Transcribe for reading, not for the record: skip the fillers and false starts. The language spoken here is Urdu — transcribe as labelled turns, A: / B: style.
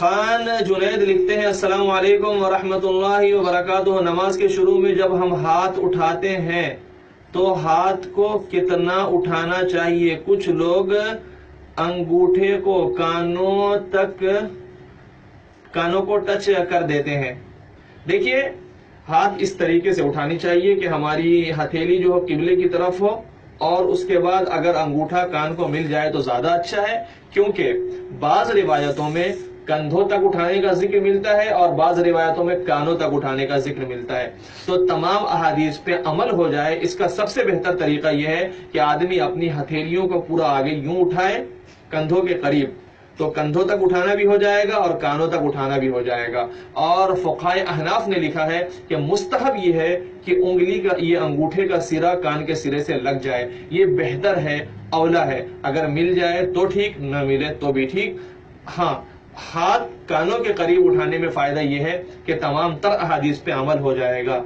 A: خان جنید لکھتے ہیں السلام علیکم ورحمۃ اللہ وبرکاتہ، نماز کے شروع میں جب ہم ہاتھ اٹھاتے ہیں تو ہاتھ کو کتنا اٹھانا چاہیے؟ کچھ لوگ انگوٹھے کو کانوں کو ٹچ کر دیتے ہیں۔ دیکھیے ہاتھ اس طریقے سے اٹھانی چاہیے کہ ہماری ہتھیلی جو ہو قبلے کی طرف ہو، اور اس کے بعد اگر انگوٹھا کان کو مل جائے تو زیادہ اچھا ہے، کیونکہ بعض روایتوں میں کندھوں تک اٹھانے کا ذکر ملتا ہے اور بعض روایتوں میں کانوں تک اٹھانے کا ذکر ملتا ہے۔ تو تمام احادیث پہ عمل ہو جائے، اس کا سب سے بہتر طریقہ یہ ہے کہ آدمی اپنی ہتھیلیوں کو پورا آگے یوں اٹھائے کندھوں کے قریب، تو کندھوں تک اٹھانا بھی ہو جائے گا اور کانوں تک اٹھانا بھی ہو جائے گا۔ اور فقہائے احناف نے لکھا ہے کہ مستحب یہ ہے کہ انگلی کا یہ انگوٹھے کا سرا کان کے سرے سے لگ جائے، یہ بہتر ہے، اولا ہے۔ اگر مل جائے تو ٹھیک، نہ ملے تو بھی ٹھیک۔ ہاں، ہاتھ کانوں کے قریب اٹھانے میں فائدہ یہ ہے کہ تمام تر احادیث پہ عمل ہو جائے گا۔